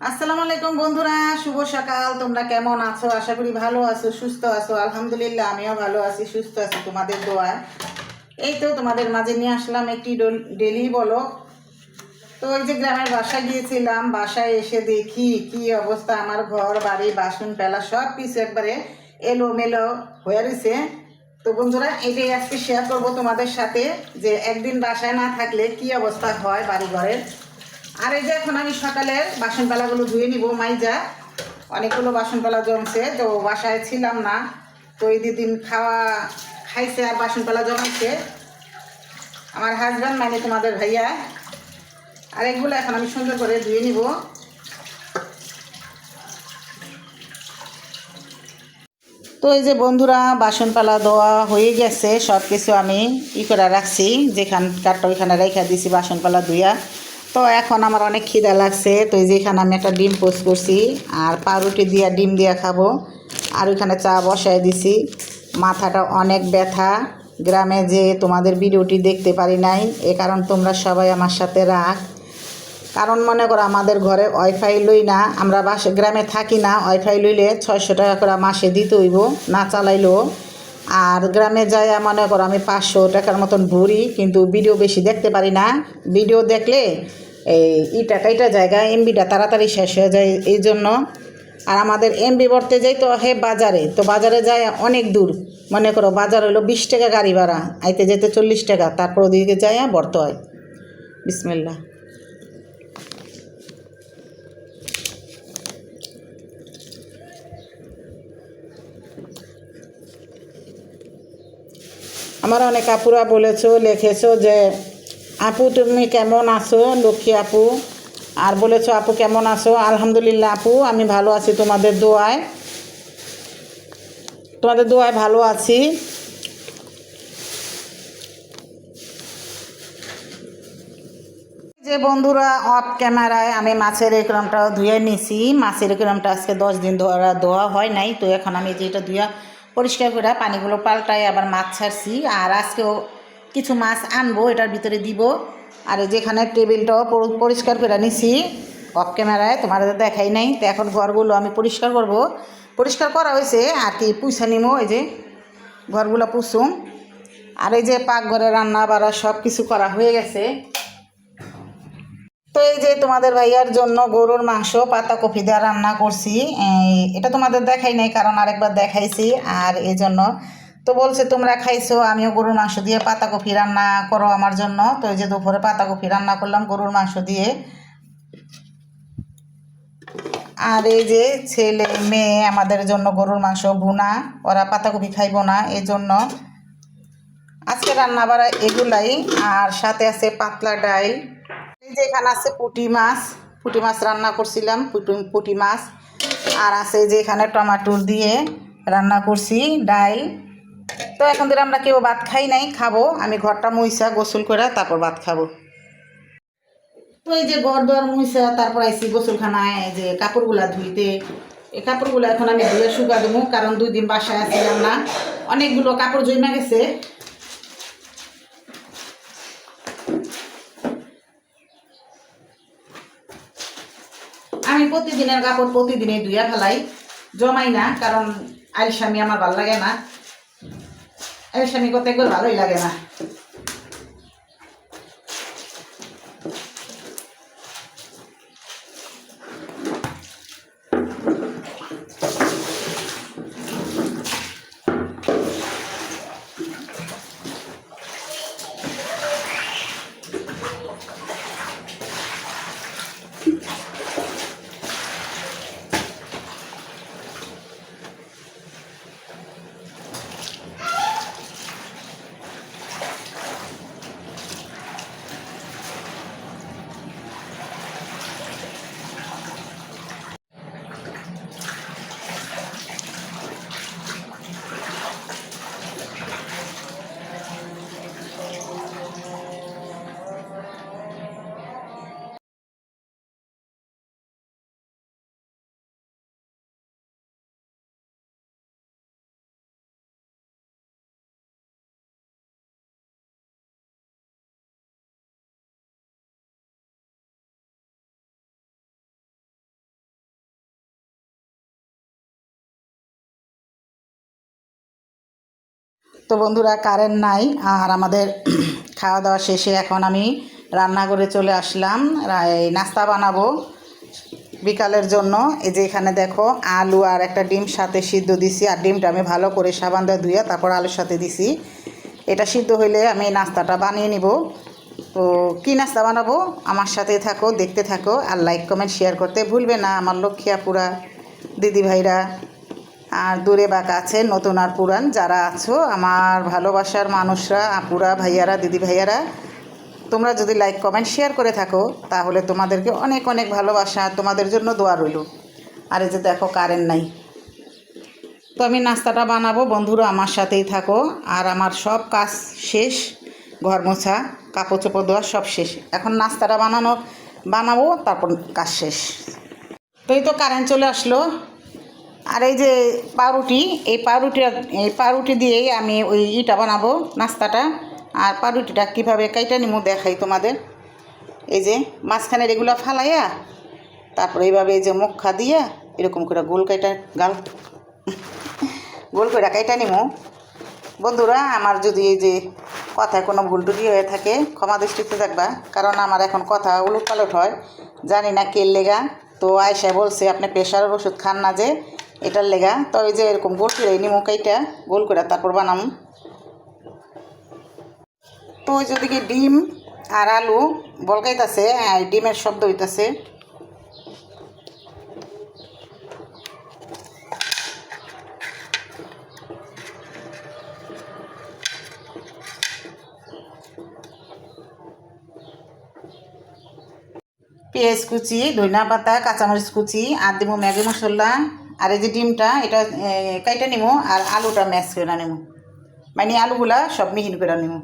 আসসালামু আলাইকুম বন্ধুরা, শুভ সকাল। তোমরা কেমন আছো? আশা করি ভালো আছো, সুস্থ আছো। আলহামদুলিল্লাহ, আমিও ভালো আছি, সুস্থ আছি তোমাদের দোয়ায়। এই তো তোমাদের মাঝে নিয়ে আসলাম একটি ডেলি ব্লগ। তো ওই যে গ্রামের বাসায় গিয়েছিলাম, বাসায় এসে দেখি কি অবস্থা, আমার ঘর বাড়ি বাসন পেলা সব কিছু একবারে এলোমেলো হয়ে রয়েছে। তো বন্ধুরা, এটাই আজকে শেয়ার করবো তোমাদের সাথে যে একদিন বাসায় না থাকলে কি অবস্থা হয় বাড়ি ঘরের। আর এই যে এখন আমি সকালের বাসন পালাগুলো ধুয়ে নিব মাইজা। অনেকগুলো বাসন পালা জমছে, তো বাসায় ছিলাম না, তো এই দুদিন খাইছে আর বাসন পালা জমাইছে আমার হাজব্যান্ড, মানে তোমাদের ভাইয়া। আর এগুলো এখন আমি সুন্দর করে ধুয়ে নিব। তো এই যে বন্ধুরা, বাসন পালা ধোয়া হয়ে গেছে, সব কিছু আমি করে রাখছি, যেখানকারটা ওইখানে রেখে দিছি বাসন পালা ধুইয়া। তো এখন আমার অনেক খিদা লাগছে, তো এই যে এখানে আমি একটা ডিম পোস্ট করছি আর পাউরুটি দিয়া ডিম দিয়া খাবো। আর ওইখানে চা বসায় দিছি। মাথাটা অনেক ব্যথা, গ্রামে যে তোমাদের ভিডিওটি দেখতে পারি নাই, এ কারণ তোমরা সবাই আমার সাথে রাখ। কারণ মনে করো আমাদের ঘরে ওয়াইফাই লই না, আমরা গ্রামে থাকি না, ওয়াইফাই লইলে 600 টাকা করে মাসে দিতে হইব, না চালাইলেও। আর গ্রামে যাই মনে করো আমি 500 টাকার মতন ভরি, কিন্তু ভিডিও বেশি দেখতে পারি না। ভিডিও দেখলে এই টাকাইটা জায়গায় এমবিটা তাড়াতাড়ি শেষ হয়ে যায়, এই জন্য। আর আমাদের এমবি ভরতে যাই তো বাজারে, তো বাজারে যায় অনেক দূর। মনে করো বাজার হইলো 20 টাকা গাড়ি ভাড়া, আইতে যেতে 40 টাকা, তারপর ওদিকে যায় ভরতে হয়। বিসমিল্লাহ। আমার অনেক আপুরা বলেছো, লিখেছো যে আপু তুমি কেমন আছো, লক্ষ্মী আপু। আর বলেছো আপু কেমন আছো। আলহামদুলিল্লাহ আপু, আমি ভালো আছি তোমাদের দোয়ায়, তোমাদের দোয়ায় ভালো আছি। যে বন্ধুরা, অফ ক্যামেরায় আমি মাছের একরমটা ধুয়ে নিছি। মাছের একরমটা আজকে 10 দিন ধোয়া হয় নাই, তো এখন আমি যেটা ধুয়া পরিষ্কার করে পানিগুলো পাল্টাই আবার মাছ ছাড়ছি। আর আজকেও কিছু মাছ আনবো, এটার ভিতরে দিব। আর যেখানে টেবিলটাও পরিষ্কার করে নিছি অফ ক্যামেরায়, তোমাদের দেখাই নাই। তো এখন ঘরগুলো আমি পরিষ্কার করব, পরিষ্কার করা হয়েছে আর কি, পুইসা নিমো। এই যে ঘরগুলো পুষুম। আর এই যে পাকঘরে রান্না বাড়া সব কিছু করা হয়ে গেছে। তো এই যে তোমাদের ভাইয়ার জন্য গরুর মাংস পাতাকপি দিয়ে রান্না করছি। এটা তোমাদের দেখাই নাই, কারণ আরেকবার দেখাইছি, আর এই জন্য। তো বলছে তোমরা খাইছো, আমিও গরুর মাংস দিয়ে পাতাকপি রান্না করো আমার জন্য। তো এই যে দুপুরে পাতাকপি রান্না করলাম গরুর মাংস দিয়ে। আর এই যে ছেলে মেয়ে আমাদের জন্য গরুর মাংস ভুনা, ওরা পাতাকপি খাইবো না, এই জন্য আজকে রান্না বাড়া এগুলাই। আর সাথে আছে পাতলা ডাল। এই যে এখানে আছে পুঁটি মাছ রান্না করছিলাম, পুঁটি মাছ। আর আছে যে এখানে টমাটোর দিয়ে রান্না করছি ডাল। তো এখন ধরে আমরা কেউ ভাত খাই নাই, খাবো। আমি ঘরটা মুইসা গোসল করে তারপর ভাত খাবো। তো এই যে ঘর দোয়ার মুইসা তারপর আইসি গোসলখানায়, এই যে কাপড়গুলা ধুইতে। এই কাপড়গুলো এখন আমি ধুয়ে শুকা দেবো, কারণ 2 দিন বাসায় আসছিলাম না, অনেকগুলো কাপড় জমা গেছে। আমি প্রতিদিনের কাপড় প্রতিদিনই ধুইয়া ফেলাই, জমাই না, কারণ আলসামি আমার ভালো লাগে না। আলসামি করতে একবার ভালোই লাগে না। তো বন্ধুরা কারেন্ট নাই, আর আমাদের খাওয়া দাওয়া শেষে এখন আমি রান্নাঘরে চলে আসলাম। এই নাস্তা বানাবো বিকালের জন্য। এই যে এখানে দেখো আলু আর একটা ডিম সাথে সিদ্ধ দিছি, আর ডিমটা আমি ভালো করে সাবান দিয়ে ধুয়ে তারপর আলুর সাথে দিছি। এটা সিদ্ধ হইলে আমি নাস্তাটা বানিয়ে নিব। তো কী নাস্তা বানাবো আমার সাথে থাকো, দেখতে থাকো, আর লাইক কমেন্ট শেয়ার করতে ভুলবে না আমার লক্ষ্মী আপুরা, দিদি ভাইরা, আর দূরে বা কাছে নতুন আর পুরান যারা আছো আমার ভালোবাসার মানুষরা, আপুরা, ভাইয়ারা, দিদি ভাইয়ারা, তোমরা যদি লাইক কমেন্ট শেয়ার করে থাকো তাহলে তোমাদেরকে অনেক অনেক ভালোবাসা, তোমাদের জন্য দোয়া রইল। আর এই যে দেখো কারেন্ট নাই, তো আমি নাস্তাটা বানাবো, বন্ধুরা আমার সাথেই থাকো। আর আমার সব কাজ শেষ, ঘর মোছা, কাপড় চোপড় ধোয়া সব শেষ, এখন নাস্তাটা বানাবো, তারপর কাজ শেষ। তো এই তো কারেন্ট চলে আসলো। আর এই যে পাউরুটি, এই পাউরুটি দিয়েই আমি ওই ইটা বানাবো নাস্তাটা। আর পাউরুটিটা কীভাবে কাইটা নিমু দেখাই তোমাদের। এই যে মাঝখানের এগুলো ফালাইয়া তারপরে এইভাবে এই যে মুখা দিয়া এরকম করে গোল করে কাইটা নিমু। বন্ধুরা আমার যদি এই যে কথায় কোনো ভুল টুটি হয়ে থাকে ক্ষমা দৃষ্টিতে দেখবা, কারণ আমার এখন কথা উলটপালট হয়, জানি না কে লেগা। তো আয়সা বলছে আপনি প্রেশারের ওষুধ খান না যে, এটার লেগা। তো এই যে এরকম গোল করে নিমু কাইটা, গোল করে তারপর বানাম। তো ওই যেদিকে ডিম আর আলু বলকাইতেছে, ডিমের শব্দ হইতেছে। পেঁয়াজ কুচি, ধনিয়া পাতা, কাঁচামরিচ কুচি, আর দিব ম্যাগি মশলা। আর এই যে ডিমটা এটা কাইটা নিমু, আর আলুটা ম্যাশ করে নিমু, মানে আলুগুলা সব মিহিন করে নিমু।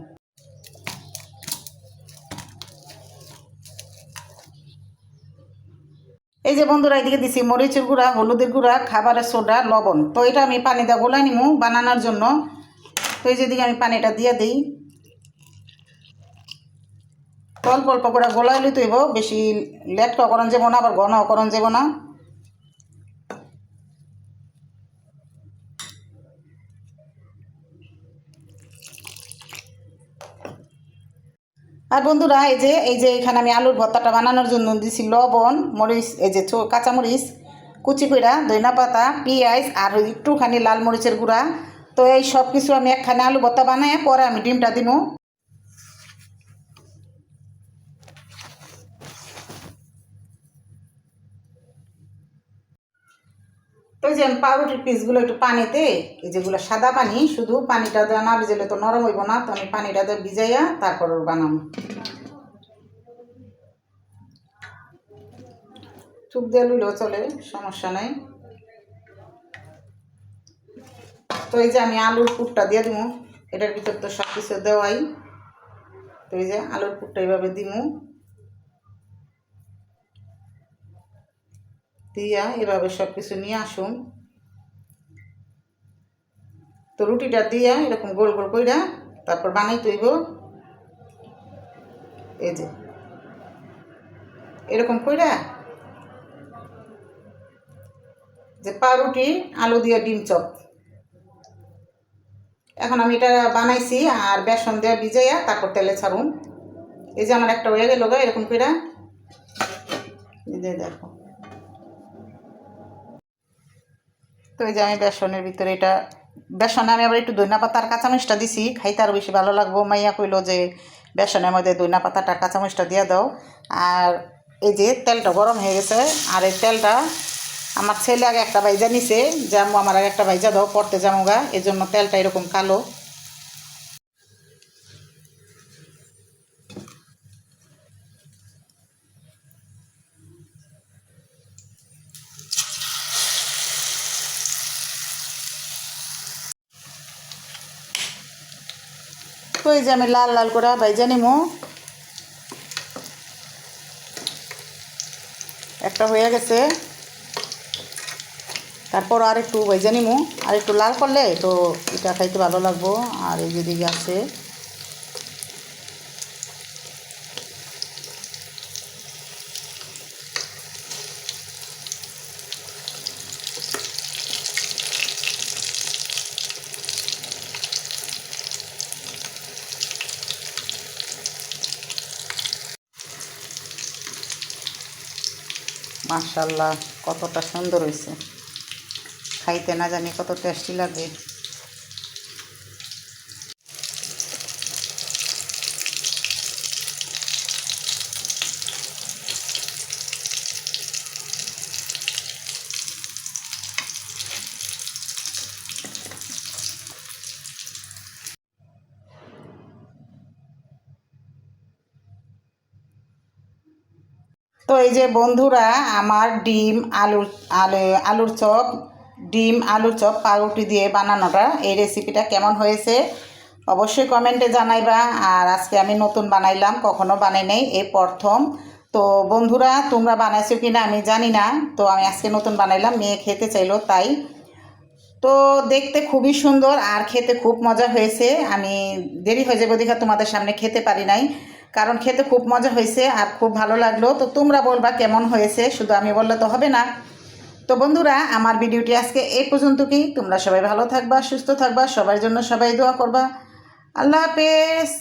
এই যে বন্ধুরা এদিকে দিছি মরিচের গুঁড়া, হলুদের গুঁড়া, খাবারের সোডা, লবণ। তো এটা আমি পানি দিয়ে গোলা নিমু বানানোর জন্য। তো এই যেদিকে আমি পানিটা দিয়ে দিই, অল্প অল্প করে গোলাইলে তৈব, বেশি লেটকা করন যাব না, আবার ঘন করন যাব না। আর বন্ধুরা এই যে এখানে আমি আলুর ভর্তাটা বানানোর জন্য দিছি লবণ, মরিচ, এই যে কাঁচামরিচ কুচি কইরা, ধনিয়া পাতা, পেঁয়াজ, আর একটুখানি লাল মরিচের গুঁড়া। তো এই সব কিছু আমি একখানে আলু ভর্তা বানাই, পরে আমি ডিমটা দিব। তো এই যে আমি পাউরুটির পিসগুলো একটু পানিতে, এই যেগুলো সাদা পানি, শুধু পানিটা দেওয়া না ভিজাইলে তো নরম হইব না, তো আমি পানিটা দিয়ে ভিজাইয়া তারপর বানাবো। চুপ দিয়ে লইলেও চলে, সমস্যা নাই। তো এই যে আমি আলুর পুরটা দিয়ে দিব, এটার ভিতর তো সব কিছু দেওয়াই। তো এই যে আলুর পুরটা এইভাবে দিমু, দিয়া এভাবে সব কিছু নিয়ে আসুন। তো রুটিটা দিয়া এরকম গোল গোল কইরা তারপর বানাই তৈব। এই যে এরকম কইরা, যে পাউরুটি আলু দিয়ে ডিম চপ। এখন আমি এটা বানাইছি আর বেসন দিয়ে ভিজাইয়া তারপর তেলে ছাড়ুন। এই যে আমার একটা হয়ে গেল গা এরকম কইরা, দেখো। তো এই যে আমি বেসনের ভিতরে এটা, বেসনে আমি আবার একটু ধনিয়া পাতা আর কাঁচামরিচটা দিছি, খাইতে আরও বেশি ভালো লাগবো। মাইয়া কইলো যে বেসনের মধ্যে ধনিয়া পাতাটা কাঁচামরিচটা দিয়ে দাও। আর এই যে তেলটা গরম হয়ে গেছে, আর এই তেলটা আমার ছেলে আগে একটা ভাইজা নিছে, যে আম্মু আমার আগে একটা ভাইজা দাও, পড়তে যামোগা, এই জন্য তেলটা এরকম কালো। তো এই যে আমি লাল লাল করে ভাইজা নিমু, একটা হয়ে গেছে, তারপর আর একটু ভাইজা নিমু, আর একটু লাল করলে তো এটা খাইতে ভালো লাগবো। আর এই যেদিকে আছে মাশাআল্লাহ কতটা সুন্দর হয়েছে, খাইতে না জানি কত টেস্টি লাগবে। তো এই যে বন্ধুরা, আমার আলুর চপ, ডিম আলুর চপ পাউরুটি দিয়ে বানানোটা, এই রেসিপিটা কেমন হয়েছে অবশ্যই কমেন্টে জানাইবা। আর আজকে আমি নতুন বানাইলাম, কখনো বানাই নাই, এই প্রথম। তো বন্ধুরা, তোমরা বানাইছো কি না আমি জানি না, তো আমি আজকে নতুন বানাইলাম, মেয়ে খেতে চাইলো তাই। তো দেখতে খুবই সুন্দর আর খেতে খুব মজা হয়েছে। আমি দেরি হয়ে যাবে দেখে তোমাদের সামনে খেতে পারি নাই, কারণ খেতে খুব মজা হয়েছে আর খুব ভালো লাগলো। তো তোমরা বলবা কেমন হয়েছে, শুধু আমি বললে তো হবে না। তো বন্ধুরা, আমার ভিডিওটি আজকে এই পর্যন্তই। তোমরা সবাই ভালো থাকবা, সুস্থ থাকবা, সবার জন্য সবাই দোয়া করবা। আল্লাহ হাফেজ।